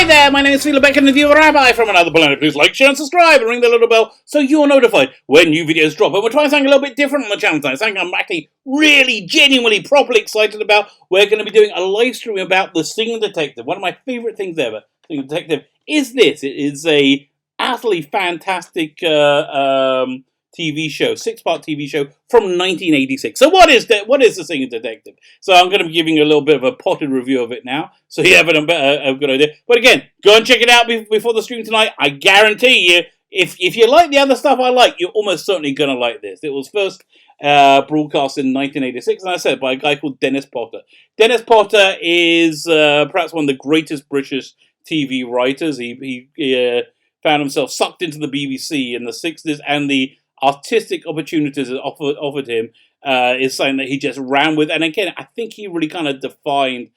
Hi there, my name is Civilisation and the Rabbi from another planet. Please like, share and subscribe and ring the little bell so you're notified when new videos drop. And we're trying something a little bit different on the channel tonight. Something I'm actually really, genuinely, properly excited about. We're going to be doing a live stream about The Singing Detective. One of my favourite things ever. Singing Detective is this. It is a utterly fantastic TV show, 6-part TV show from 1986. So what is The Singing Detective? So I'm going to be giving you a little bit of a potted review of it now, so you have a good idea. But again, go and check it out before the stream tonight. I guarantee you, if you like the other stuff I like, you're almost certainly going to like this. It was first broadcast in 1986, and I said by a guy called Dennis Potter. Dennis Potter is perhaps one of the greatest British TV writers. He found himself sucked into the BBC in the 60s, and the artistic opportunities that offered him is something that he just ran with. And again, I think he really kind of defined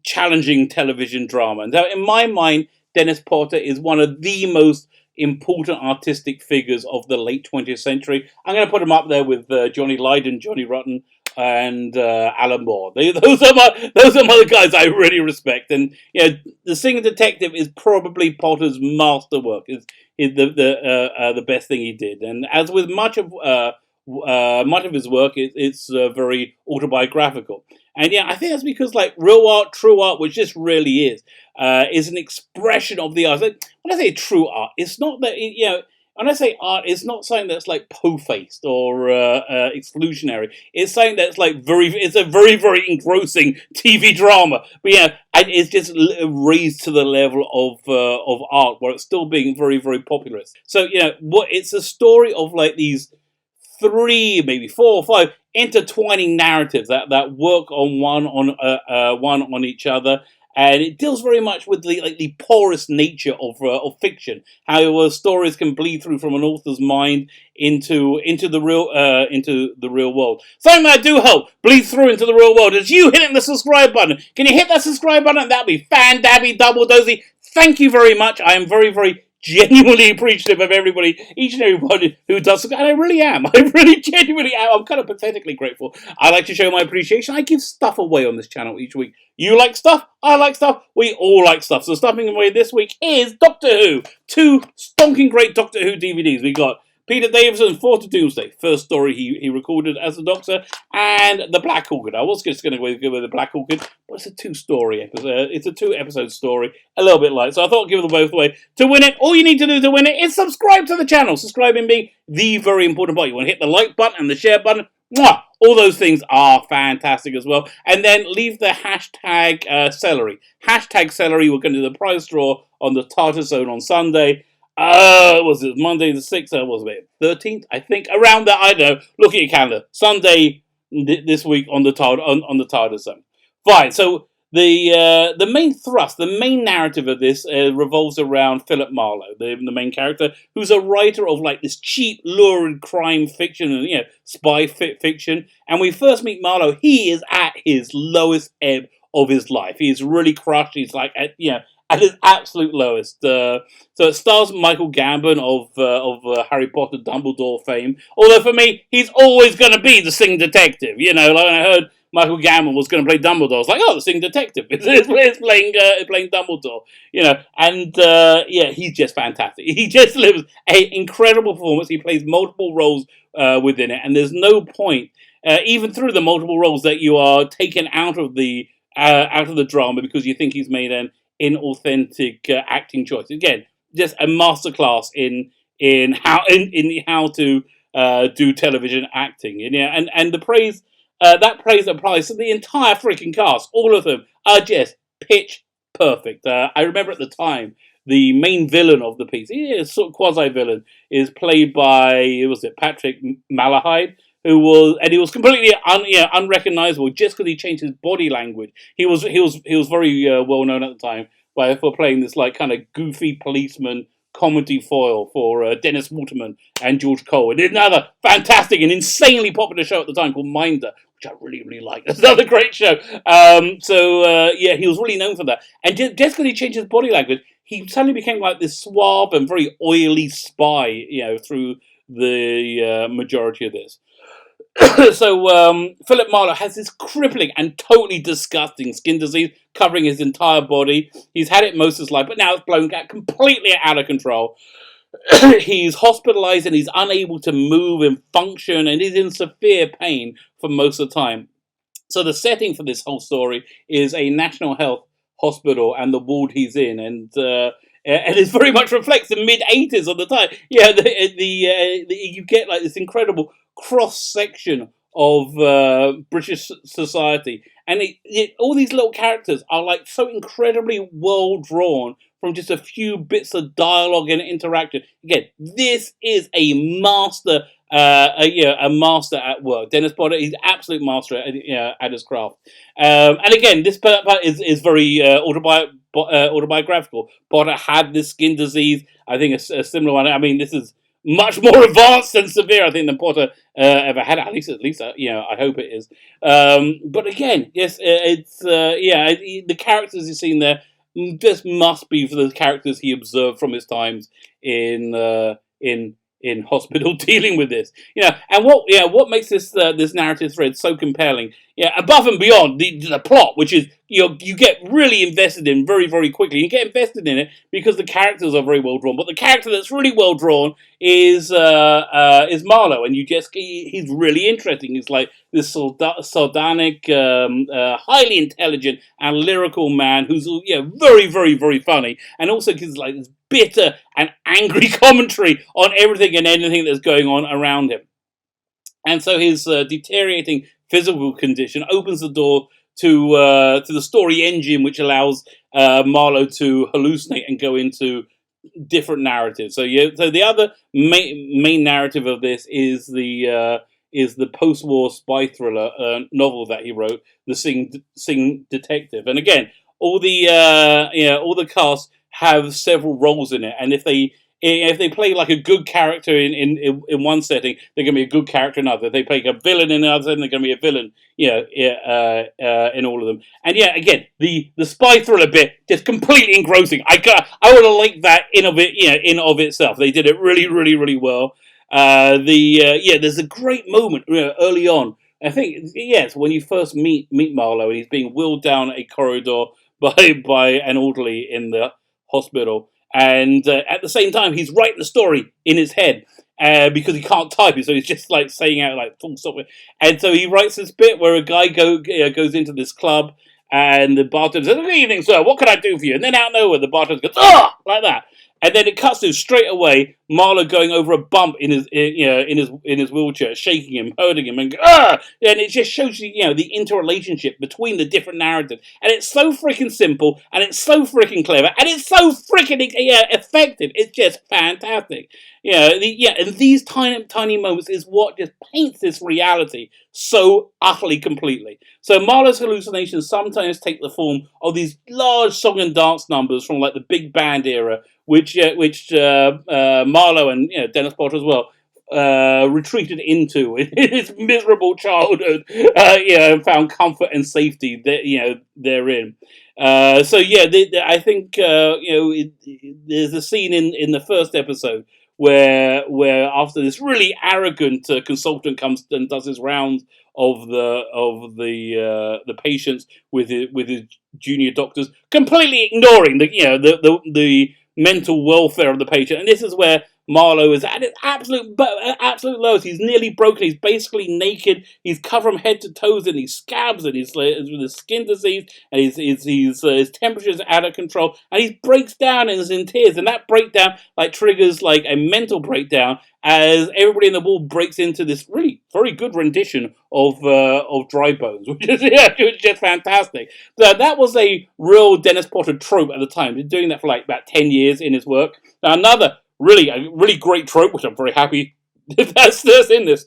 challenging television drama. And so in my mind, Dennis Potter is one of the most important artistic figures of the late 20th century. I'm going to put him up there with Johnny Lydon, Johnny Rotten, and Alan Moore. Those are my guys I really respect. And The Singing Detective is probably Potter's masterwork. Is the best thing he did. And as with much of his work, it's very autobiographical. And I think that's because real art, true art, which this really is an expression of the art. When I say true art, it's not that when I say art, it's not something that's po-faced or exclusionary. It's something that's it's a very, very engrossing TV drama. But and it's just raised to the level of art, where it's still being very, very popular. So it's a story of these 3, maybe 4 or 5 intertwining narratives that work on one on each other. And it deals very much with the porous nature of fiction, how stories can bleed through from an author's mind into the real world. Something that do help bleed through into the real world is you hitting the subscribe button. Can you hit that subscribe button? That'd be fan-dabby double dozy. Thank you very much. I am very, very genuinely appreciative of everybody, each and everybody who does, and I really am. I really genuinely am. I'm kind of pathetically grateful. I like to show my appreciation. I give stuff away on this channel each week. You like stuff, I like stuff, we all like stuff. So stuffing away this week is Doctor Who. 2 stonking great Doctor Who DVDs. We got Peter Davison, Fought to Doomsday, first story he recorded as the Doctor, and The Black Orchid. I was just going to go with The Black Orchid, but it's a 2-story episode. It's a 2-episode story, a little bit light. So I thought I'd give them both away. To win it, all you need to do to win it is subscribe to the channel. Subscribing being the very important part. You want to hit the like button and the share button. Mwah! All those things are fantastic as well. And then leave the hashtag celery. Hashtag celery. We're going to do the prize draw on the Tartar Zone on Sunday. Was it Monday the 6th? Was it 13th? I think around that. I don't know. Look at your calendar. Sunday this week on the Tartar Zone. Fine. So the main thrust, the main narrative of this revolves around Philip Marlowe, the main character, who's a writer of this cheap, lurid crime fiction and spy fiction. And we first meet Marlowe. He is at his lowest ebb of his life. He's really crushed. He's at his absolute lowest. So it stars Michael Gambon of Harry Potter Dumbledore fame. Although for me, he's always going to be the Singing Detective. When I heard Michael Gambon was going to play Dumbledore, I was like, oh, the Singing Detective. It's playing Dumbledore. And he's just fantastic. He just lives an incredible performance. He plays multiple roles within it, and there's no point, even through the multiple roles, that you are taken out of the drama because you think he's made an inauthentic acting choice. Again, just a masterclass in how to do television acting. And the praise that praise applies to the entire freaking cast. All of them are just pitch perfect. I remember at the time the main villain of the piece, sort of quasi villain, is played by Patrick Malahide. He was completely unrecognizable just because he changed his body language. He was very well known at the time for playing this kind of goofy policeman comedy foil for Dennis Waterman and George Cole. And another fantastic and insanely popular show at the time called Minder, which I really, really like. It's another great show. He was really known for that. And just because he changed his body language, he suddenly became this suave and very oily spy, through the majority of this. So Philip Marlowe has this crippling and totally disgusting skin disease covering his entire body. He's had it most of his life, but now it's blown completely out of control. He's hospitalized and he's unable to move and function, and he's in severe pain for most of the time. So the setting for this whole story is a national health hospital and the ward he's in, and it very much reflects the mid-80s of the time. Yeah, you get like this incredible cross section of British society, and all these little characters are like so incredibly well drawn from just a few bits of dialogue and interaction. Again, this is a master, a master at work. Dennis Potter is absolute master at his craft. And again, this part is very autobiographical. Potter had this skin disease. I think a similar one. I mean, this is much more advanced and severe, I think, than Potter ever had. At least, I hope it is. But again, yes, the characters you've seen there just must be for the characters he observed from his times in hospital dealing with this. And what makes this narrative thread so compelling? Above and beyond the plot, which is you get really invested in very, very quickly. You get invested in it because the characters are very well drawn. But the character that's really well drawn is Marlowe, and he's really interesting. He's like this sardonic, highly intelligent and lyrical man who's very, very, very funny, and also gives like this bitter and angry commentary on everything and anything that's going on around him. And so his deteriorating physical condition opens the door to the story engine, which allows Marlowe to hallucinate and go into different narratives. So the other main narrative of this is the post-war spy thriller novel that he wrote, The Sing Detective. And again, all the cast have several roles in it, and if they play like a good character in one setting, they're going to be a good character in another. If they play a villain in another setting, they're going to be a villain, in all of them. And again, the spy thriller bit just completely engrossing. I would have liked that in of itself. They did it really, really, really well. There's a great moment early on. I think it's when you first meet Marlowe and he's being wheeled down a corridor by an orderly in the hospital, and at the same time he's writing the story in his head because he can't type it, so he's just like saying out like full stop. And so he writes this bit where a guy goes into this club, and the bartender says, "Good evening, sir. What can I do for you?" And then out of nowhere, the bartender goes, "Ah!" like that. And then it cuts to straight away Marlowe going over a bump in his wheelchair, shaking him, hurting him, and and it just shows you the interrelationship between the different narratives, and it's so freaking simple, and it's so freaking clever, and it's so freaking effective. It's just fantastic. And these tiny moments is what just paints this reality so utterly completely. So Marlowe's hallucinations sometimes take the form of these large song and dance numbers from like the big band era, which Marlowe and Dennis Potter as well retreated into in his miserable childhood, and found comfort and safety therein. I think there's a scene in the first episode where after this really arrogant consultant comes and does his rounds of the patients with his junior doctors, completely ignoring the mental welfare of the patient. And this is where Marlowe is at its absolute lowest. He's nearly broken. He's basically naked. He's covered from head to toes in these scabs, and he's with his skin disease, and his temperature's out of control, and he breaks down and is in tears. And that breakdown like triggers like a mental breakdown as everybody in the ward breaks into this really very good rendition of Dry Bones, which is just fantastic. So that was a real Dennis Potter trope at the time. He's been doing that for like about 10 years in his work. Now another really great trope, which I'm very happy that's in this,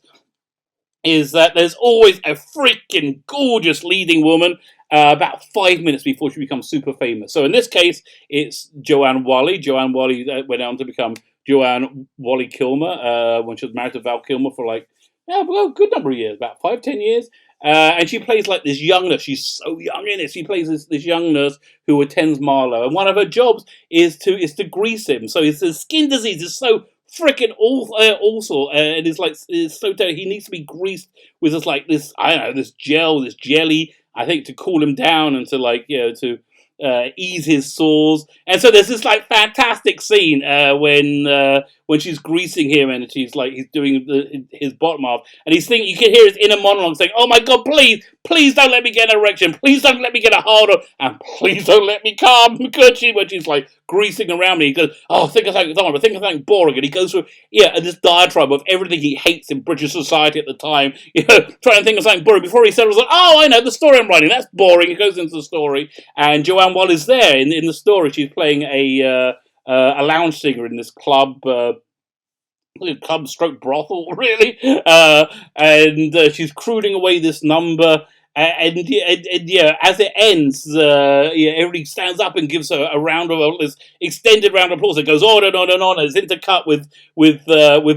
is that there's always a freaking gorgeous leading woman about 5 minutes before she becomes super famous. So in this case, it's Joanne Whalley. Joanne Whalley went on to become Joanne Whalley Kilmer when she was married to Val Kilmer for like a good number of years, about 5-10 years. And she plays like this young nurse. She's so young in it. She plays this young nurse who attends Marlowe, and one of her jobs is to grease him. So his skin disease is so freaking awful, and it's so terrible. He needs to be greased with this I don't know, this jelly, I think, to cool him down and to to ease his sores. And so there's this fantastic scene when she's greasing him and he's doing his bottom half, and he's thinking, you can hear his inner monologue saying, "Oh my God, please don't let me get an erection, please don't let me get a hard on, and please don't let me come." When she's greasing around me, he goes, "Oh, think of something but think of something boring," and he goes through this diatribe of everything he hates in British society at the time, trying to think of something boring before he settles on, "Oh, I know, the story I'm writing, that's boring." He goes into the story, and Joanne Wall is there in the story. She's playing a lounge singer in this club stroke brothel, really, and she's crooning away this number. And as it ends, everybody stands up and gives her a round of this extended round of applause. It goes on and on and on. And it's intercut with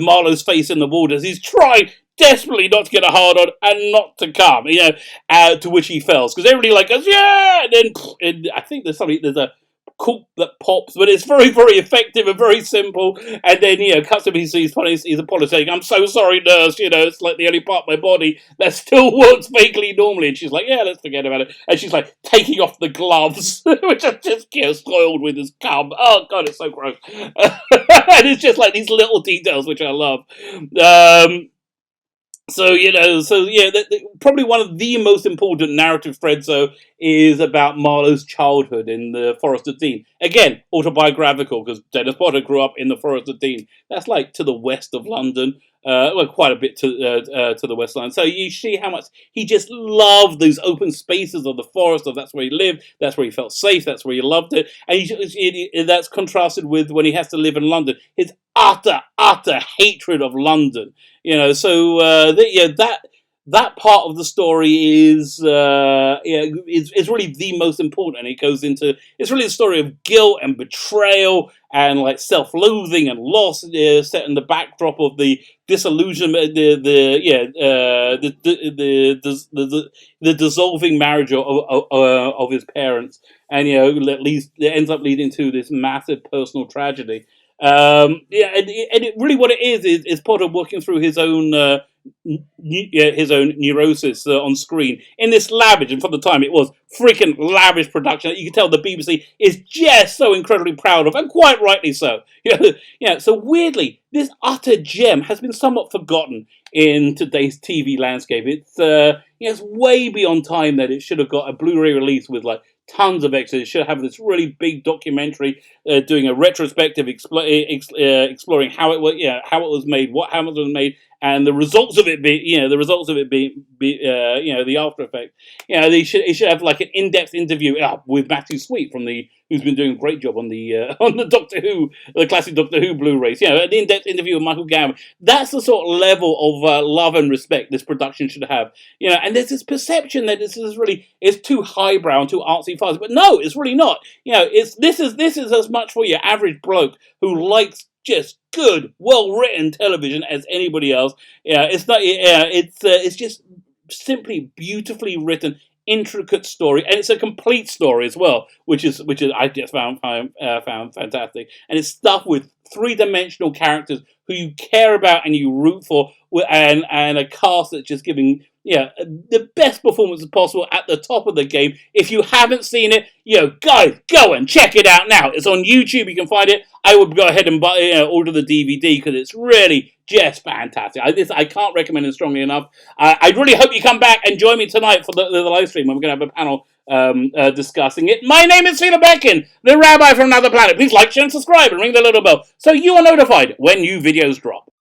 Marlowe's face in the water as he's trying desperately not to get a hard on and not to come. To which he fails because everybody goes, "Yeah!" And I think there's a cork that pops, but it's very, very effective and very simple. And then cuts to me, he's apologetic. "I'm so sorry, nurse. It's like the only part of my body that still works vaguely normally." And she's like, "Yeah, let's forget about it." And she's taking off the gloves, which are just soiled with his cum. Oh God, it's so gross. And it's just these little details which I love. Probably one of the most important narrative threads, though, is about Marlowe's childhood in the Forest of Dean. Again, autobiographical, because Dennis Potter grew up in the Forest of Dean. That's to the west of London, quite a bit to the west line. So you see how much he just loved those open spaces of the forest. That's where he lived. That's where he felt safe. That's where he loved it. And that's contrasted with when he has to live in London. His utter hatred of London. That part of the story is really the most important, and it goes into, it's really a story of guilt and betrayal and self-loathing and loss, set in the backdrop of the disillusionment, the dissolving marriage of his parents, and it ends up leading to this massive personal tragedy. And really what it is Potter working through his own neurosis on screen in this lavish, and for the time it was freaking lavish production that you can tell the BBC is just so incredibly proud of, and quite rightly so. So weirdly, this utter gem has been somewhat forgotten in today's TV landscape. It's way beyond time that it should have got a Blu-ray release with tons of extras. It should have this really big documentary doing a retrospective exploring how it was made, how it was made, and the results of it being the after effect. It should have an in-depth interview with Matthew Sweet who's been doing a great job on the Doctor Who, the classic Doctor Who Blu-rays. An in-depth interview with Michael Gambon. That's the sort of level of love and respect this production should have. And there's this perception that this is really, it's too highbrow and too artsy fuzzy, but no, it's really not. This is as much for your average bloke who likes just good, well-written television as anybody else. It's not. It's just simply beautifully written, intricate story, and it's a complete story as well, which is I just found fantastic. And it's stuffed with three-dimensional characters who you care about and you root for, and a cast that's just giving the best performances possible at the top of the game. If you haven't seen it, guys, go and check it out now. It's on YouTube. You can find it. I would go ahead and order the DVD because it's really just fantastic. I can't recommend it strongly enough. I really hope you come back and join me tonight for the live stream. We're going to have a panel discussing it. My name is Peter Davison, the Rabbi from another planet. Please like, share, and subscribe, and ring the little bell so you are notified when new videos drop.